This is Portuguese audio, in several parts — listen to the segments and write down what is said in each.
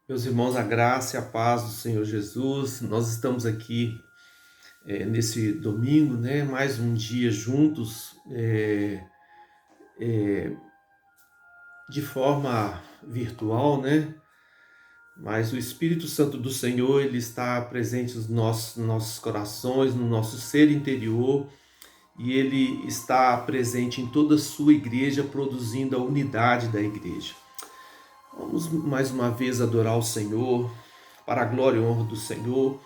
Meus irmãos, a graça e a paz do Senhor Jesus, nós estamos aqui nesse domingo, né? Mais um dia juntos, de forma virtual, né? Mas o Espírito Santo do Senhor, ele está presente nos nossos corações, no nosso ser interior, e ele está presente em toda a sua igreja, produzindo a unidade da igreja. Vamos mais uma vez adorar o Senhor, para a glória e honra do Senhor.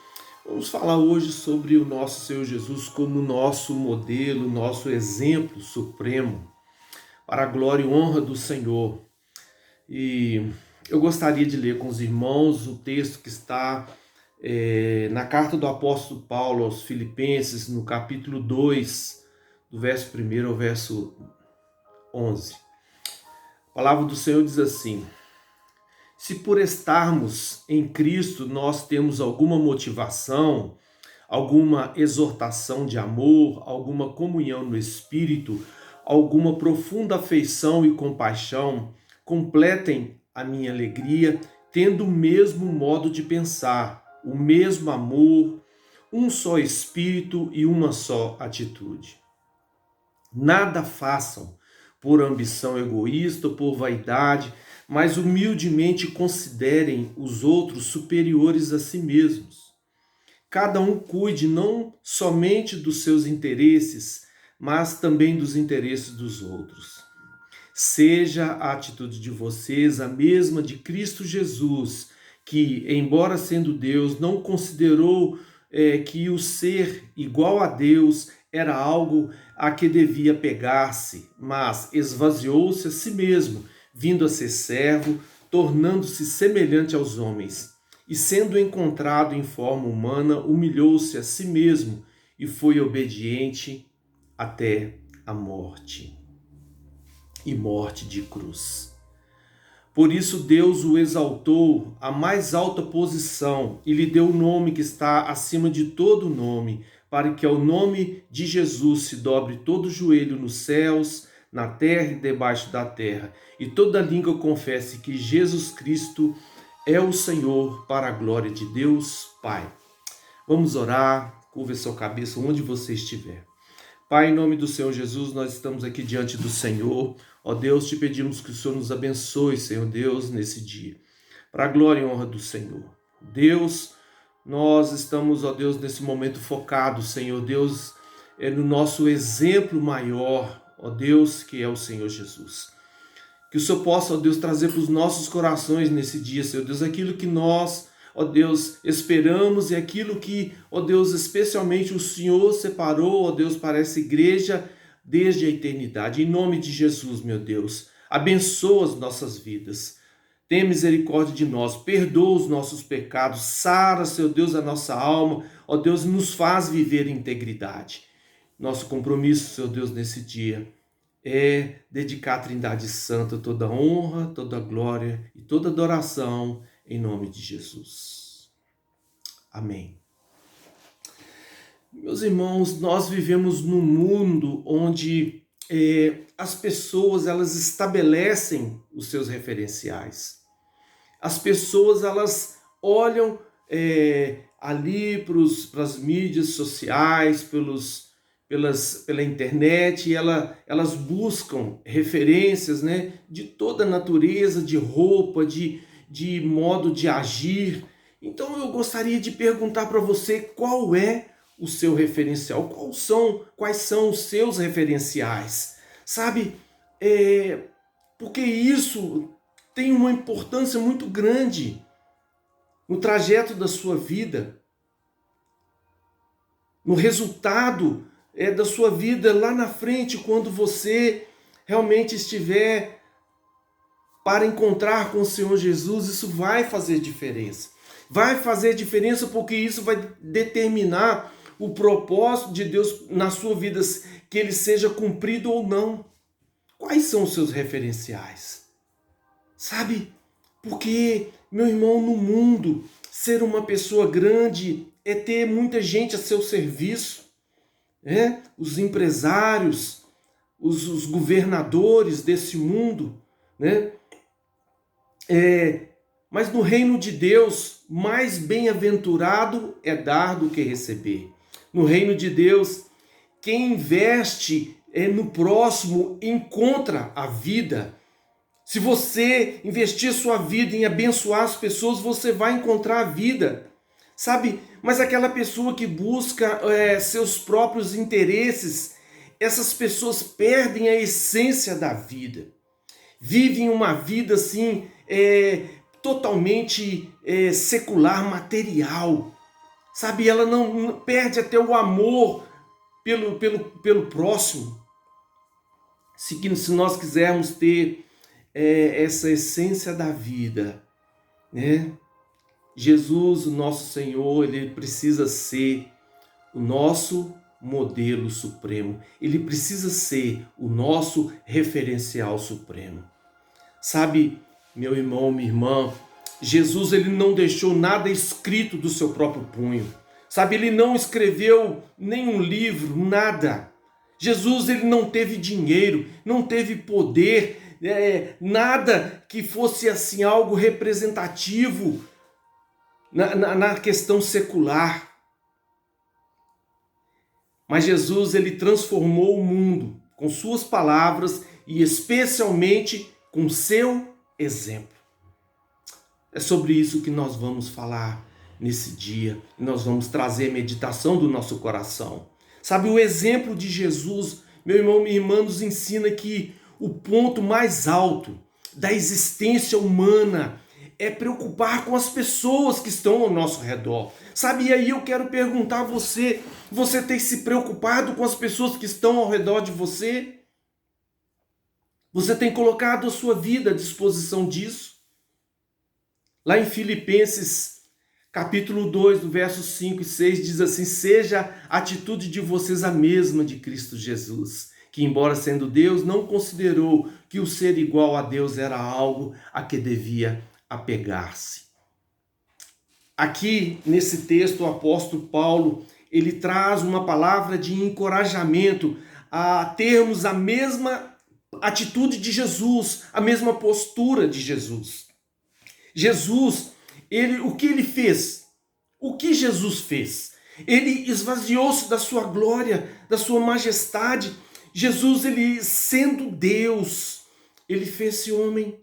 Vamos falar hoje sobre o nosso Senhor Jesus como nosso modelo, nosso exemplo supremo, para a glória e honra do Senhor. E eu gostaria de ler com os irmãos o texto que está na carta do apóstolo Paulo aos Filipenses, no capítulo 2, do verso 1 ao verso 11. A palavra do Senhor diz assim: se por estarmos em Cristo nós temos alguma motivação, alguma exortação de amor, alguma comunhão no Espírito, alguma profunda afeição e compaixão, completem a minha alegria, tendo o mesmo modo de pensar, o mesmo amor, um só Espírito e uma só atitude. Nada façam por ambição egoísta ou por vaidade, mas humildemente considerem os outros superiores a si mesmos. Cada um cuide não somente dos seus interesses, mas também dos interesses dos outros. Seja a atitude de vocês a mesma de Cristo Jesus, que, embora sendo Deus, não considerou que o ser igual a Deus era algo a que devia pegar-se, mas esvaziou-se a si mesmo, vindo a ser servo, tornando-se semelhante aos homens. E sendo encontrado em forma humana, humilhou-se a si mesmo e foi obediente até a morte, e morte de cruz. Por isso Deus o exaltou à mais alta posição e lhe deu o nome que está acima de todo nome, para que ao nome de Jesus se dobre todo o joelho nos céus, na terra e debaixo da terra, e toda língua confesse que Jesus Cristo é o Senhor, para a glória de Deus Pai. Vamos orar, curva sua cabeça onde você estiver. Pai, em nome do Senhor Jesus, nós estamos aqui diante do Senhor. Ó Deus, te pedimos que o Senhor nos abençoe, Senhor Deus, nesse dia. Para a glória e honra do Senhor. Deus, nós estamos, ó Deus, nesse momento focados, Senhor Deus, no nosso exemplo maior, ó Deus, que é o Senhor Jesus. Que o Senhor possa, ó Deus, trazer para os nossos corações nesse dia, Senhor Deus, aquilo que nós, ó Deus, esperamos e aquilo que, ó Deus, especialmente o Senhor separou, ó Deus, para essa igreja desde a eternidade. Em nome de Jesus, meu Deus, abençoa as nossas vidas. Tenha misericórdia de nós, perdoa os nossos pecados, sara, Senhor Deus, a nossa alma, ó Deus, nos faz viver em integridade. Nosso compromisso, Senhor Deus, nesse dia é dedicar à Trindade Santa toda honra, toda glória e toda adoração em nome de Jesus. Amém. Meus irmãos, nós vivemos num mundo onde as pessoas elas estabelecem os seus referenciais. As pessoas elas olham ali para as mídias sociais, pela internet, e elas buscam referências, né, de toda a natureza, de roupa, de modo de agir. Então eu gostaria de perguntar para você qual é o seu referencial, quais são os seus referenciais, sabe? Porque isso tem uma importância muito grande no trajeto da sua vida, no resultado da sua vida lá na frente, quando você realmente estiver para encontrar com o Senhor Jesus. Isso vai fazer diferença. Vai fazer diferença porque isso vai determinar o propósito de Deus na sua vida, que ele seja cumprido ou não. Quais são os seus referenciais? Sabe? Porque, meu irmão, no mundo, ser uma pessoa grande é ter muita gente a seu serviço. Os empresários, os governadores desse mundo, né? Mas no reino de Deus, mais bem-aventurado é dar do que receber. No reino de Deus, quem investe no próximo encontra a vida. Se você investir sua vida em abençoar as pessoas, você vai encontrar a vida. Sabe? Mas aquela pessoa que busca seus próprios interesses, essas pessoas perdem a essência da vida. Vivem uma vida assim, totalmente secular, material. Sabe? Ela não perde até o amor pelo próximo. Se nós quisermos ter essa essência da vida, né? Jesus, o nosso Senhor, ele precisa ser o nosso modelo supremo. Ele precisa ser o nosso referencial supremo. Sabe, meu irmão, minha irmã, Jesus ele não deixou nada escrito do seu próprio punho. Sabe, ele não escreveu nenhum livro, nada. Jesus ele não teve dinheiro, não teve poder, nada que fosse assim algo representativo na questão secular. Mas Jesus ele transformou o mundo com suas palavras e especialmente com seu exemplo. É sobre isso que nós vamos falar nesse dia. Nós vamos trazer meditação do nosso coração. Sabe, o exemplo de Jesus, meu irmão, minha irmã, nos ensina que o ponto mais alto da existência humana é preocupar com as pessoas que estão ao nosso redor. Sabe, e aí eu quero perguntar a você, você tem se preocupado com as pessoas que estão ao redor de você? Você tem colocado a sua vida à disposição disso? Lá em Filipenses, capítulo 2, do verso 5 e 6, diz assim: seja a atitude de vocês a mesma de Cristo Jesus, que embora sendo Deus, não considerou que o ser igual a Deus era algo a que devia apegar-se. Aqui, nesse texto, o apóstolo Paulo, ele traz uma palavra de encorajamento a termos a mesma atitude de Jesus, a mesma postura de Jesus. Jesus, o que ele fez? O que Jesus fez? Ele esvaziou-se da sua glória, da sua majestade. Jesus, ele sendo Deus, ele fez-se homem.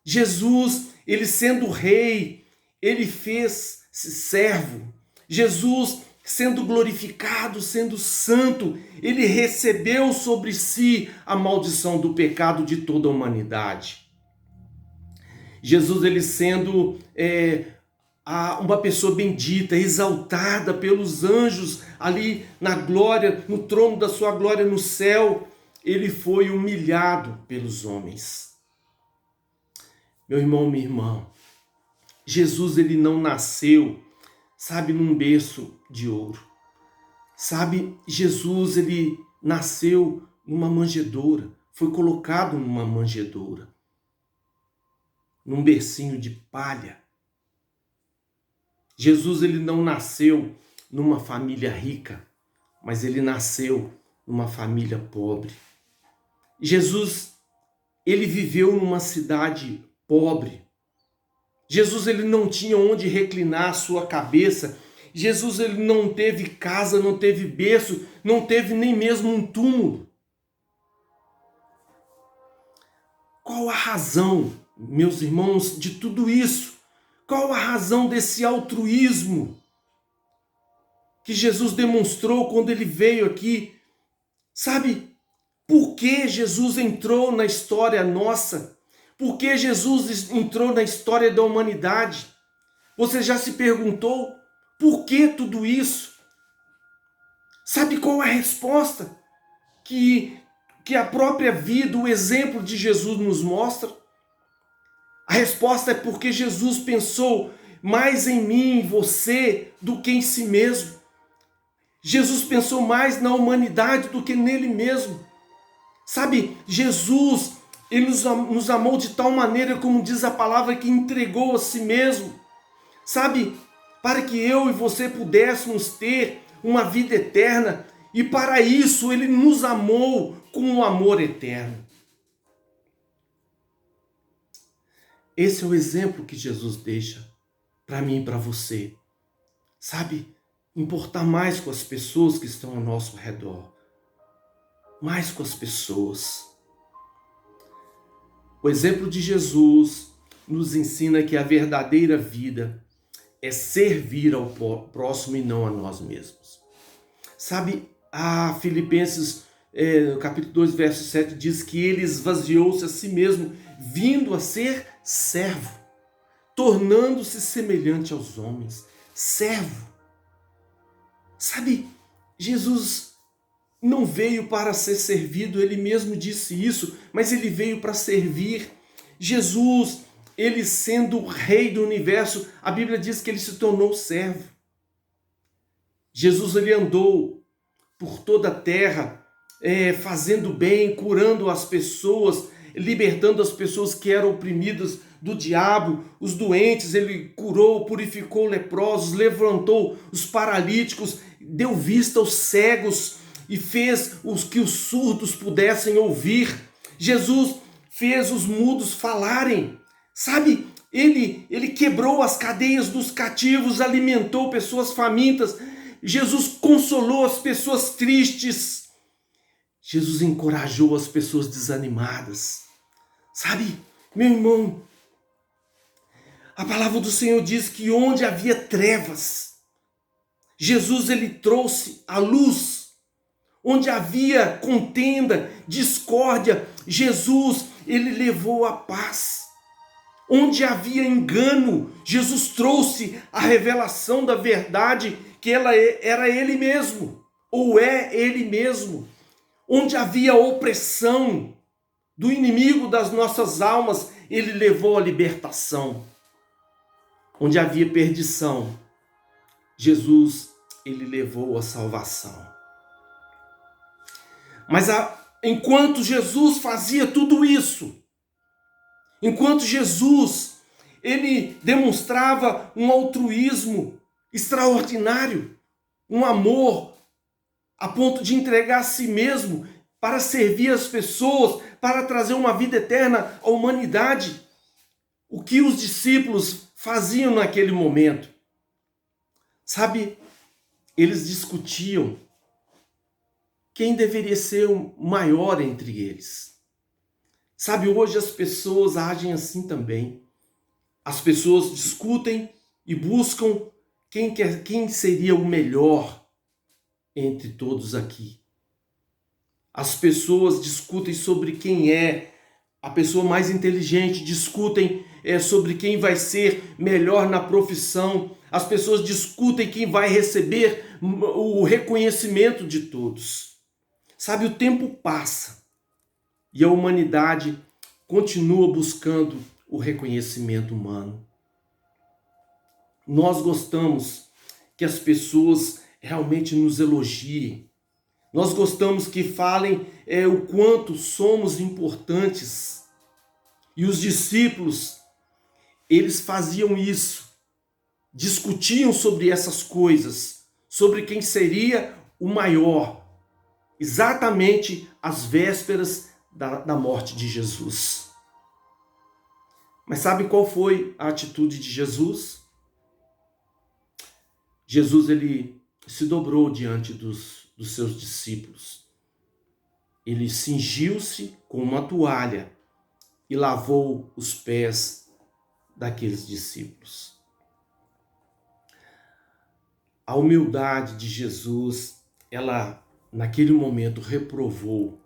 Jesus, ele sendo rei, ele fez-se servo. Jesus, sendo glorificado, sendo santo, ele recebeu sobre si a maldição do pecado de toda a humanidade. Jesus, ele sendo uma pessoa bendita, exaltada pelos anjos ali na glória, no trono da sua glória no céu, ele foi humilhado pelos homens. Meu irmão, minha irmã, Jesus ele não nasceu, sabe, num berço de ouro. Sabe, Jesus ele nasceu numa manjedoura, foi colocado numa manjedoura, num bercinho de palha. Jesus ele não nasceu numa família rica, mas ele nasceu numa família pobre. Jesus ele viveu numa cidade pobre. Jesus ele não tinha onde reclinar a sua cabeça. Jesus ele não teve casa, não teve berço, não teve nem mesmo um túmulo. Qual a razão, meus irmãos, de tudo isso? Qual a razão desse altruísmo que Jesus demonstrou quando ele veio aqui? Sabe, por que Jesus entrou na história nossa? Por que Jesus entrou na história da humanidade? Você já se perguntou por que tudo isso? Sabe qual a resposta que a própria vida, o exemplo de Jesus nos mostra? A resposta é porque Jesus pensou mais em mim e você do que em si mesmo. Jesus pensou mais na humanidade do que nele mesmo. Sabe, Jesus, ele nos amou de tal maneira, como diz a palavra, que entregou a si mesmo. Sabe, para que eu e você pudéssemos ter uma vida eterna. E para isso ele nos amou com um amor eterno. Esse é o exemplo que Jesus deixa para mim e para você. Sabe? Importar mais com as pessoas que estão ao nosso redor. Mais com as pessoas. O exemplo de Jesus nos ensina que a verdadeira vida é servir ao próximo e não a nós mesmos. Sabe, a Filipenses, no capítulo 2, verso 7, diz que ele esvaziou-se a si mesmo, vindo a ser servo, tornando-se semelhante aos homens. Servo. Sabe, Jesus não veio para ser servido, ele mesmo disse isso, mas ele veio para servir. Jesus, ele sendo o rei do universo, a Bíblia diz que ele se tornou servo. Jesus, ele andou por toda a terra, fazendo bem, curando as pessoas, libertando as pessoas que eram oprimidas do diabo, os doentes, ele curou, purificou leprosos, levantou os paralíticos, deu vista aos cegos e fez que os surdos pudessem ouvir. Jesus fez os mudos falarem. Sabe, ele quebrou as cadeias dos cativos, alimentou pessoas famintas. Jesus consolou as pessoas tristes. Jesus encorajou as pessoas desanimadas. Sabe, meu irmão, a palavra do Senhor diz que onde havia trevas, Jesus ele trouxe a luz. Onde havia contenda, discórdia, Jesus ele levou a paz. Onde havia engano, Jesus trouxe a revelação da verdade, que ela era Ele mesmo, ou é Ele mesmo. Onde havia opressão do inimigo das nossas almas, Ele levou a libertação. Onde havia perdição, Jesus ele levou a salvação. Mas enquanto Jesus fazia tudo isso, enquanto Jesus ele demonstrava um altruísmo extraordinário, um amor a ponto de entregar a si mesmo para servir as pessoas, para trazer uma vida eterna à humanidade, o que os discípulos faziam naquele momento? Sabe, eles discutiam quem deveria ser o maior entre eles. Sabe, hoje as pessoas agem assim também. As pessoas discutem e buscam quem seria o melhor entre todos aqui. As pessoas discutem sobre quem é a pessoa mais inteligente, discutem sobre quem vai ser melhor na profissão. As pessoas discutem quem vai receber o reconhecimento de todos. Sabe, o tempo passa e a humanidade continua buscando o reconhecimento humano. Nós gostamos que as pessoas realmente nos elogiem. Nós gostamos que falem o quanto somos importantes. E os discípulos, eles faziam isso. Discutiam sobre essas coisas, sobre quem seria o maior, exatamente às vésperas da morte de Jesus. Mas sabe qual foi a atitude de Jesus? Jesus ele se dobrou diante dos seus discípulos. Ele cingiu-se com uma toalha e lavou os pés daqueles discípulos. A humildade de Jesus, ela naquele momento reprovou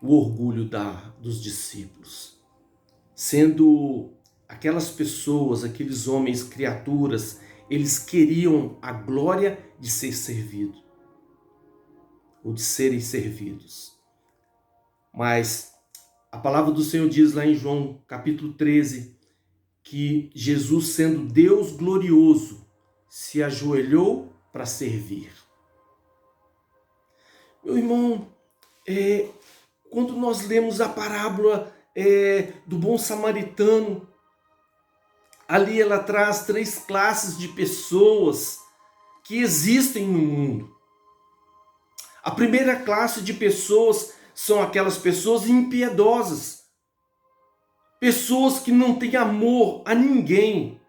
o orgulho dos discípulos, sendo aquelas pessoas, aqueles homens, criaturas, eles queriam a glória de ser servido, ou de serem servidos. Mas a palavra do Senhor diz lá em João capítulo 13, que Jesus, sendo Deus glorioso, se ajoelhou para servir. Meu irmão, quando nós lemos a parábola do bom samaritano, ali ela traz 3 classes de pessoas que existem no mundo. A primeira classe de pessoas são aquelas pessoas impiedosas. pessoas que não têm amor a ninguém.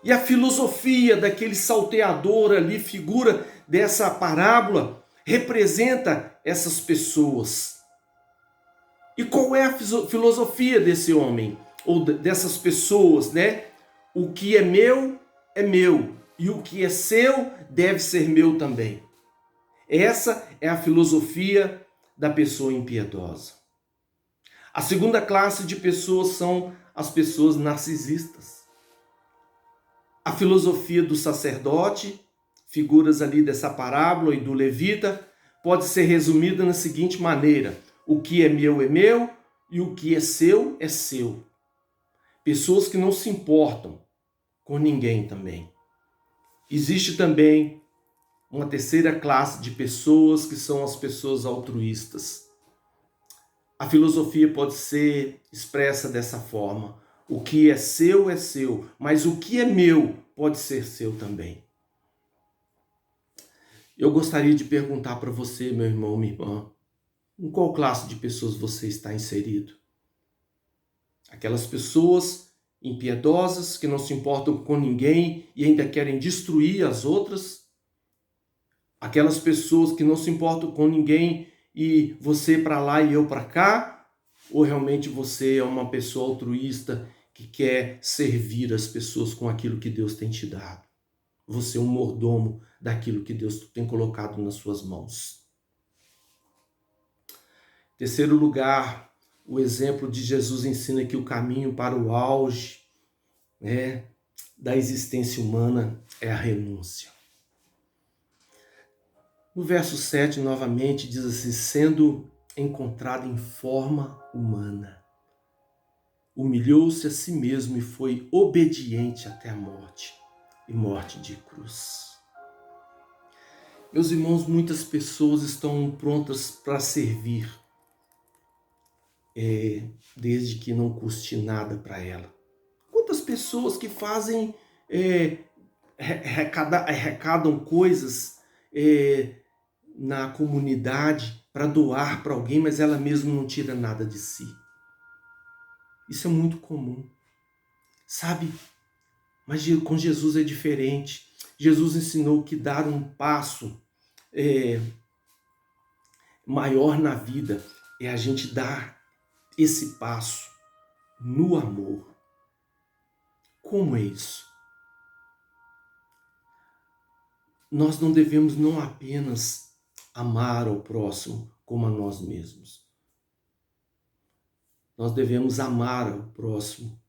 E a filosofia daquele salteador ali, figura dessa parábola, representa essas pessoas. E qual é a filosofia desse homem, ou dessas pessoas, né? O que é meu, e o que é seu deve ser meu também. Essa é a filosofia da pessoa impiedosa. A segunda classe de pessoas são as pessoas narcisistas. A filosofia do sacerdote, figuras ali dessa parábola e do levita, pode ser resumida na seguinte maneira: o que é meu e o que é seu é seu. Pessoas que não se importam com ninguém também. Existe também uma terceira classe de pessoas que são as pessoas altruístas. A filosofia pode ser expressa dessa forma: o que é seu, mas o que é meu pode ser seu também. Eu gostaria de perguntar para você, meu irmão, minha irmã, em qual classe de pessoas você está inserido? Aquelas pessoas impiedosas que não se importam com ninguém e ainda querem destruir as outras? Aquelas pessoas que não se importam com ninguém e você para lá e eu para cá? Ou realmente você é uma pessoa altruísta que quer servir as pessoas com aquilo que Deus tem te dado? Você é um mordomo daquilo que Deus tem colocado nas suas mãos. Terceiro lugar, o exemplo de Jesus ensina que o caminho para o auge, né, da existência humana é a renúncia. No verso 7, novamente, diz assim: sendo encontrado em forma humana, humilhou-se a si mesmo e foi obediente até a morte, e morte de cruz. Meus irmãos, muitas pessoas estão prontas para servir, desde que não custe nada para ela. Quantas pessoas que fazem, arrecadam coisas na comunidade para doar para alguém, mas ela mesma não tira nada de si. Isso é muito comum, sabe? Mas com Jesus é diferente. Jesus ensinou que dar um passo maior na vida é a gente dar esse passo no amor. Como é isso? Nós não devemos não apenas amar ao próximo como a nós mesmos. Nós devemos amar ao próximo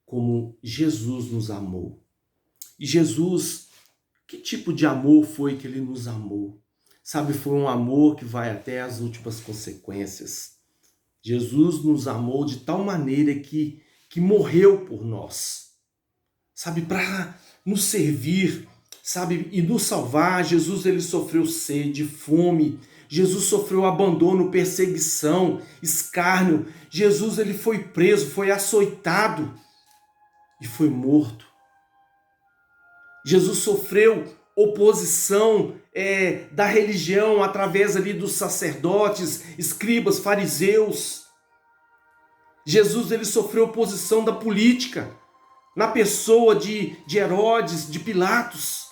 como Jesus nos amou. E Jesus, que tipo de amor foi que ele nos amou? Sabe, foi um amor que vai até as últimas consequências. Jesus nos amou de tal maneira que morreu por nós. Sabe, para nos servir, sabe, e nos salvar. Jesus, ele sofreu sede, fome. Jesus sofreu abandono, perseguição, escárnio. Jesus, ele foi preso, foi açoitado e foi morto. Jesus sofreu oposição da religião através ali dos sacerdotes, escribas, fariseus. Jesus, ele sofreu oposição da política na pessoa de Herodes, de Pilatos.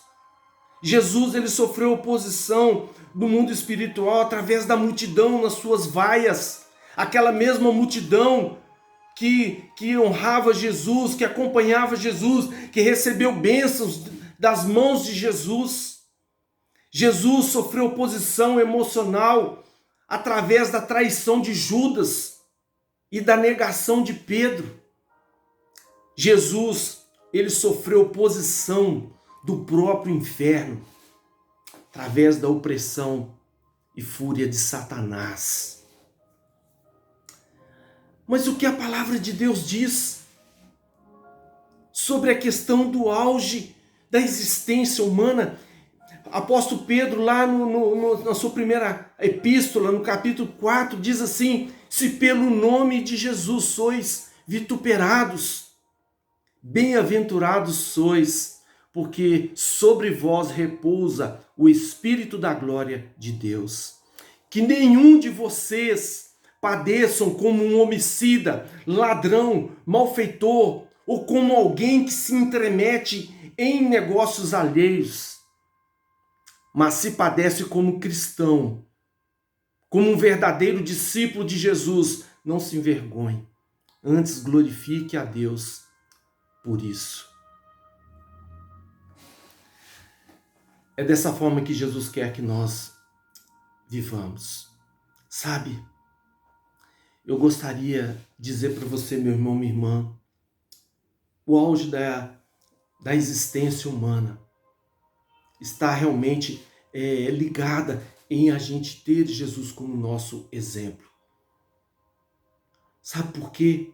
Jesus, ele sofreu oposição do mundo espiritual através da multidão nas suas vaias, aquela mesma multidão que honrava Jesus, que acompanhava Jesus, que recebeu bênçãos das mãos de Jesus. Jesus sofreu oposição emocional através da traição de Judas e da negação de Pedro. Jesus, ele sofreu oposição do próprio inferno através da opressão e fúria de Satanás. Mas o que a palavra de Deus diz sobre a questão do auge da existência humana? Apóstolo Pedro, lá na sua primeira epístola, no capítulo 4, diz assim: se pelo nome de Jesus sois vituperados, bem-aventurados sois, porque sobre vós repousa o Espírito da glória de Deus. Que nenhum de vocês padeçam como um homicida, ladrão, malfeitor, ou como alguém que se intromete em negócios alheios. Mas se padece como cristão, como um verdadeiro discípulo de Jesus, não se envergonhe. Antes glorifique a Deus por isso. É dessa forma que Jesus quer que nós vivamos. Sabe, eu gostaria de dizer para você, meu irmão, minha irmã, o auge da existência humana está realmente ligada em a gente ter Jesus como nosso exemplo. Sabe por quê?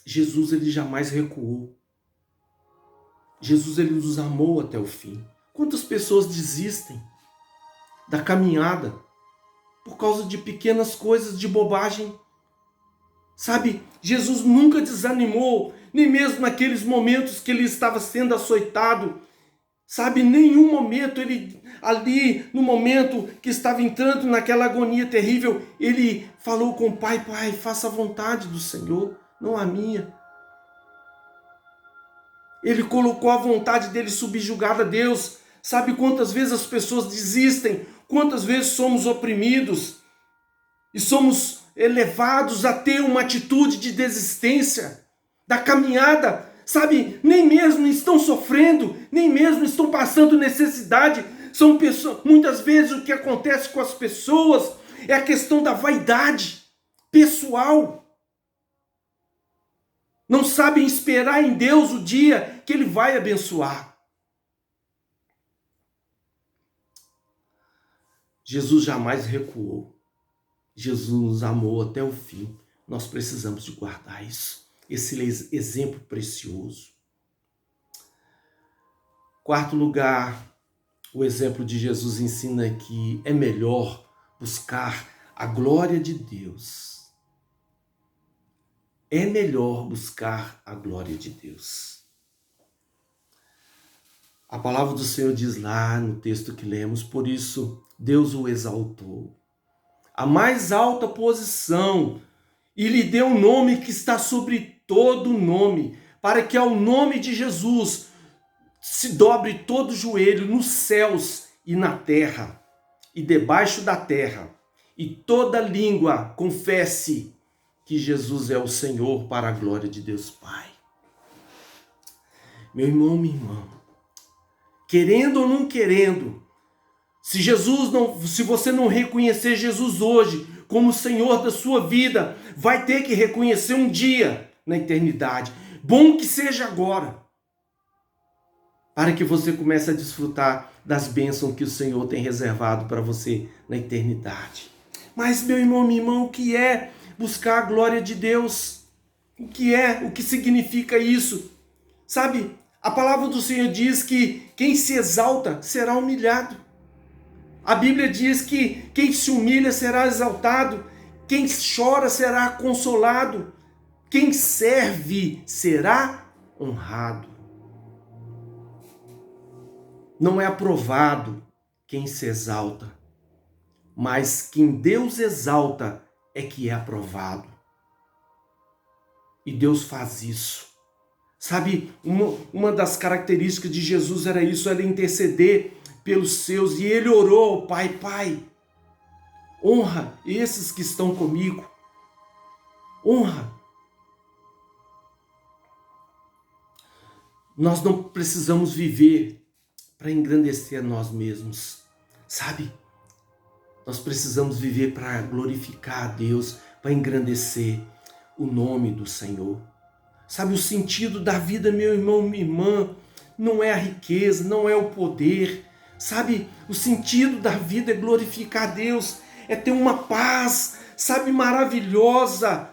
Jesus, ele jamais recuou. Jesus, ele nos amou até o fim. Quantas pessoas desistem da caminhada por causa de pequenas coisas, de bobagem? Sabe, Jesus nunca desanimou, nem mesmo naqueles momentos que ele estava sendo açoitado. Sabe, em nenhum momento ele, ali no momento que estava entrando naquela agonia terrível, ele falou com o Pai: Pai, faça a vontade do Senhor, não a minha. Ele colocou a vontade dele subjugada a Deus. Sabe quantas vezes as pessoas desistem? Quantas vezes somos oprimidos e somos levados a ter uma atitude de desistência da caminhada? Sabe, nem mesmo estão sofrendo, nem mesmo estão passando necessidade. São pessoas, muitas vezes o que acontece com as pessoas é a questão da vaidade pessoal. Não sabem esperar em Deus o dia que Ele vai abençoar. Jesus jamais recuou. Jesus nos amou até o fim. Nós precisamos de guardar isso. Esse exemplo precioso. Quarto lugar, o exemplo de Jesus ensina que é melhor buscar a glória de Deus. É melhor buscar a glória de Deus. A palavra do Senhor diz lá no texto que lemos: por isso Deus o exaltou a mais alta posição e lhe deu um nome que está sobre todo nome, para que ao nome de Jesus se dobre todo joelho nos céus e na terra e debaixo da terra, e toda língua confesse que Jesus é o Senhor, para a glória de Deus Pai. Meu irmão, minha irmã, querendo ou não querendo, se você não reconhecer Jesus hoje como o Senhor da sua vida, vai ter que reconhecer um dia na eternidade. Bom que seja agora, para que você comece a desfrutar das bênçãos que o Senhor tem reservado para você na eternidade. Mas, meu irmão, minha irmã, o que é buscar a glória de Deus? O que significa isso? Sabe, a palavra do Senhor diz que quem se exalta será humilhado. A Bíblia diz que quem se humilha será exaltado, quem chora será consolado, quem serve será honrado. Não é aprovado quem se exalta, mas quem Deus exalta é que é aprovado. E Deus faz isso. Sabe, uma das características de Jesus era isso, era interceder pelos seus. E ele orou ao Pai: Pai, honra esses que estão comigo. Honra. Nós não precisamos viver para engrandecer a nós mesmos, sabe? Nós precisamos viver para glorificar a Deus, para engrandecer o nome do Senhor. Sabe, o sentido da vida, meu irmão, minha irmã, não é a riqueza, não é o poder. Sabe, o sentido da vida é glorificar a Deus, é ter uma paz, sabe, maravilhosa,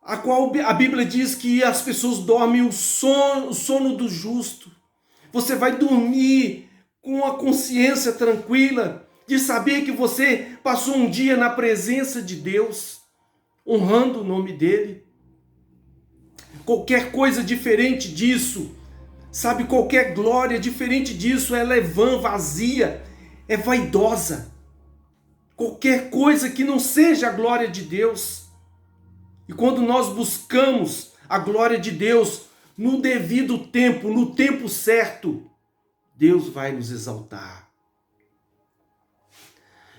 a qual a Bíblia diz que as pessoas dormem o sono do justo. Você vai dormir com a consciência tranquila de saber que você passou um dia na presença de Deus, honrando o nome dele. Qualquer coisa diferente disso, sabe, qualquer glória diferente disso, ela é vã, vazia, é vaidosa. Qualquer coisa que não seja a glória de Deus. E quando nós buscamos a glória de Deus no devido tempo, no tempo certo, Deus vai nos exaltar.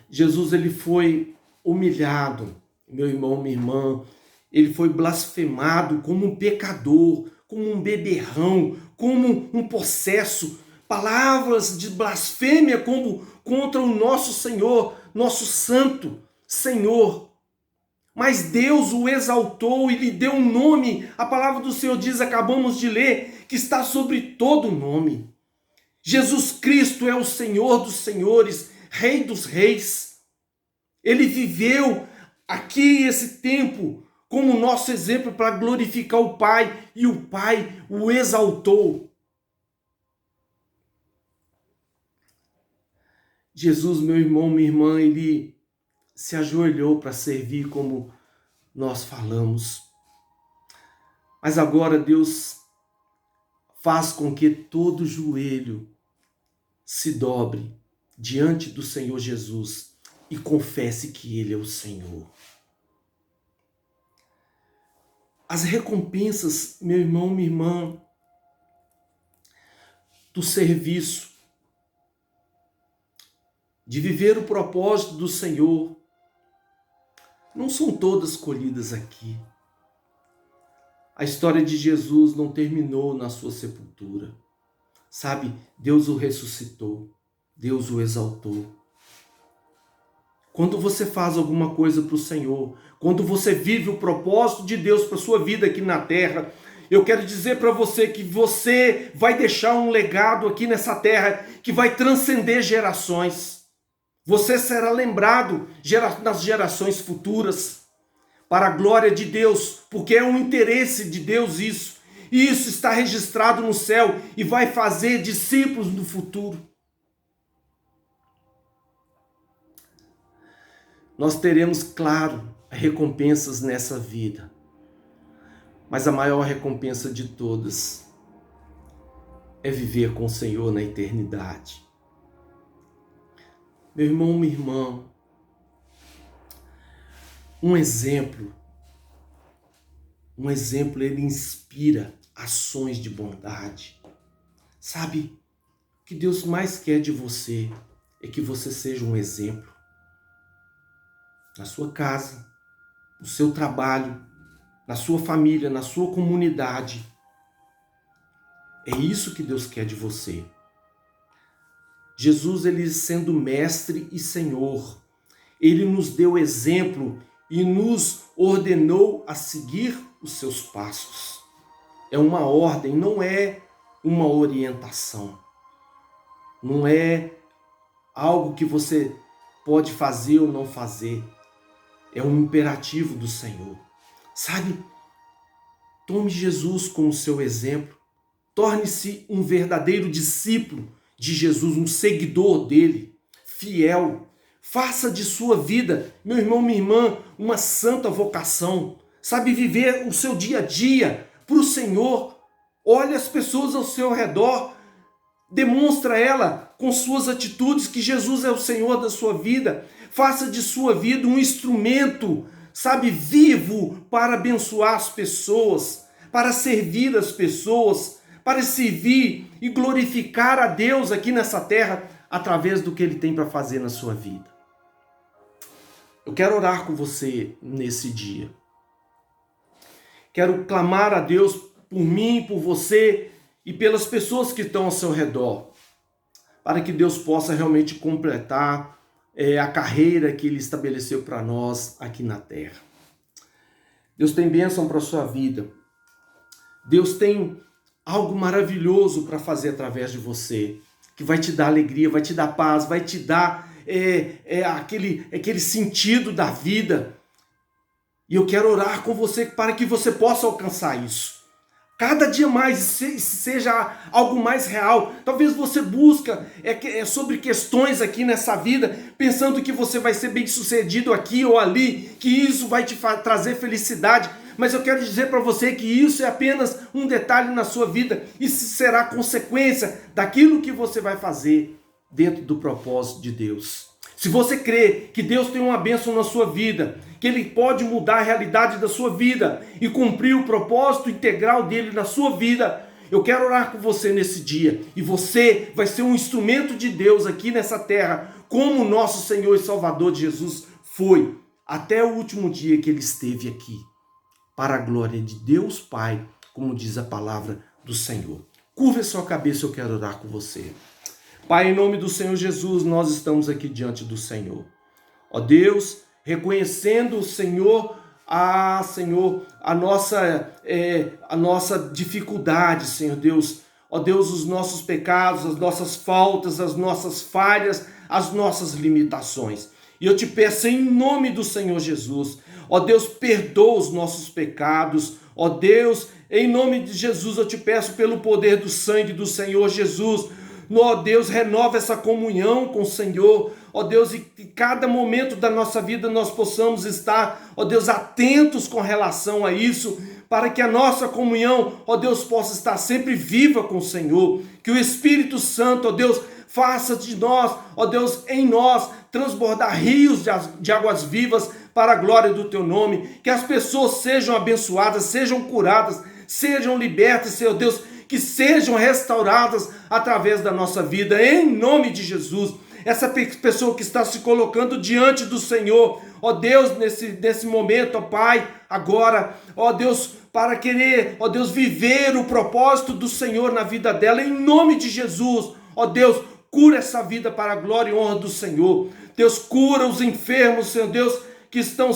Jesus, ele foi humilhado, meu irmão, minha irmã, ele foi blasfemado como um pecador, como um beberrão, como um possesso, palavras de blasfêmia como contra o nosso Senhor, nosso Santo Senhor. Mas Deus o exaltou e lhe deu um nome. A palavra do Senhor diz, acabamos de ler, que está sobre todo nome. Jesus Cristo é o Senhor dos senhores, Rei dos reis. Ele viveu aqui esse tempo como nosso exemplo para glorificar o Pai, e o Pai o exaltou. Jesus, meu irmão, minha irmã, ele se ajoelhou para servir, como nós falamos. Mas agora Deus faz com que todo joelho se dobre diante do Senhor Jesus e confesse que Ele é o Senhor. As recompensas, meu irmão, minha irmã, do serviço, de viver o propósito do Senhor, não são todas colhidas aqui. A história de Jesus não terminou na sua sepultura. Sabe, Deus o ressuscitou, Deus o exaltou. Quando você faz alguma coisa para o Senhor, quando você vive o propósito de Deus para a sua vida aqui na terra, eu quero dizer para você que você vai deixar um legado aqui nessa terra que vai transcender gerações. Você será lembrado nas gerações futuras, para a glória de Deus, porque é um interesse de Deus isso. E isso está registrado no céu e vai fazer discípulos no futuro. Nós teremos, claro, recompensas nessa vida, mas a maior recompensa de todas é viver com o Senhor na eternidade. Meu irmão, minha irmã, um exemplo, ele inspira ações de bondade. Sabe, o que Deus mais quer de você é que você seja um exemplo. Na sua casa, no seu trabalho, na sua família, na sua comunidade. É isso que Deus quer de você. Jesus, ele sendo mestre e Senhor, ele nos deu exemplo e nos ordenou a seguir os seus passos. É uma ordem, não é uma orientação. Não é algo que você pode fazer ou não fazer. É um imperativo do Senhor. Sabe, tome Jesus como seu exemplo. Torne-se um verdadeiro discípulo de Jesus, um seguidor dele, fiel. Faça de sua vida, meu irmão, minha irmã, uma santa vocação. Sabe, viver o seu dia a dia para o Senhor. Olhe as pessoas ao seu redor. Demonstra ela com suas atitudes que Jesus é o Senhor da sua vida. Faça de sua vida um instrumento, sabe, vivo para abençoar as pessoas, para servir as pessoas, para servir e glorificar a Deus aqui nessa terra através do que Ele tem para fazer na sua vida. Eu quero orar com você nesse dia. Quero clamar a Deus por mim, por você e pelas pessoas que estão ao seu redor, para que Deus possa realmente completar a carreira que Ele estabeleceu para nós aqui na terra. Deus tem bênção para a sua vida. Deus tem algo maravilhoso para fazer através de você, que vai te dar alegria, vai te dar paz, vai te dar aquele sentido da vida. E eu quero orar com você para que você possa alcançar isso. Cada dia mais seja algo mais real. Talvez você busca sobre questões aqui nessa vida, pensando que você vai ser bem sucedido aqui ou ali, que isso vai te trazer felicidade. Mas eu quero dizer para você que isso é apenas um detalhe na sua vida. Isso será consequência daquilo que você vai fazer dentro do propósito de Deus. Se você crê que Deus tem uma bênção na sua vida, que Ele pode mudar a realidade da sua vida e cumprir o propósito integral dele na sua vida, eu quero orar com você nesse dia. E você vai ser um instrumento de Deus aqui nessa terra, como o nosso Senhor e Salvador Jesus foi, até o último dia que Ele esteve aqui. Para a glória de Deus Pai, como diz a palavra do Senhor. Curva a sua cabeça, eu quero orar com você. Pai, em nome do Senhor Jesus, nós estamos aqui diante do Senhor. Ó Deus, reconhecendo o Senhor, Senhor, a nossa dificuldade, Senhor Deus. Ó Deus, os nossos pecados, as nossas faltas, as nossas falhas, as nossas limitações. E eu te peço em nome do Senhor Jesus, ó Deus, perdoa os nossos pecados. Ó Deus, em nome de Jesus, eu te peço pelo poder do sangue do Senhor Jesus. Ó Deus, renova essa comunhão com o Senhor. Ó Deus, e que cada momento da nossa vida nós possamos estar, ó Deus, atentos com relação a isso, para que a nossa comunhão, ó Deus, possa estar sempre viva com o Senhor. Que o Espírito Santo, ó Deus, faça de nós, ó Deus, em nós, transbordar rios de águas vivas para a glória do Teu nome. Que as pessoas sejam abençoadas, sejam curadas, sejam libertas, Senhor Deus, que sejam restauradas através da nossa vida, em nome de Jesus. Essa pessoa que está se colocando diante do Senhor, ó Deus, nesse momento, ó Pai, agora, ó Deus, para querer, ó Deus, viver o propósito do Senhor na vida dela, em nome de Jesus, ó Deus, cura essa vida para a glória e honra do Senhor. Deus, cura os enfermos, Senhor Deus, que estão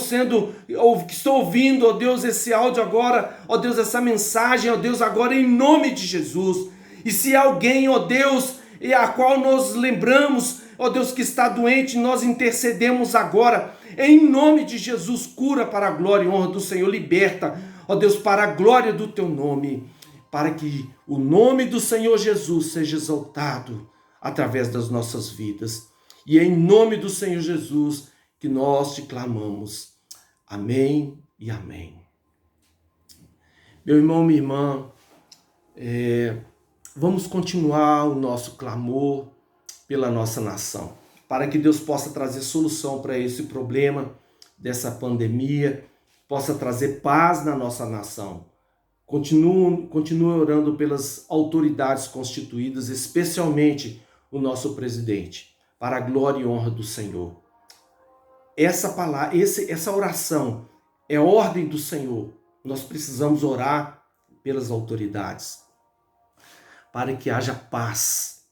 ouvindo, ó Deus, esse áudio agora, ó Deus, essa mensagem, ó Deus, agora em nome de Jesus. E se alguém, ó Deus, e a qual nós lembramos, ó Deus, que está doente, nós intercedemos agora, em nome de Jesus, cura para a glória e honra do Senhor, liberta, ó Deus, para a glória do Teu nome, para que o nome do Senhor Jesus seja exaltado através das nossas vidas. E é em nome do Senhor Jesus que nós te clamamos. Amém e amém. Meu irmão, minha irmã, vamos continuar o nosso clamor pela nossa nação, para que Deus possa trazer solução para esse problema dessa pandemia, possa trazer paz na nossa nação. Continue orando pelas autoridades constituídas, especialmente o nosso presidente, para a glória e honra do Senhor. Essa oração é ordem do Senhor. Nós precisamos orar pelas autoridades, para que haja paz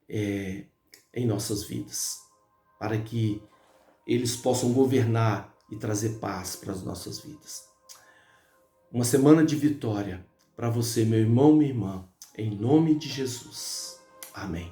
em nossas vidas, para que eles possam governar e trazer paz para as nossas vidas. Uma semana de vitória para você, meu irmão, minha irmã, em nome de Jesus. Amém.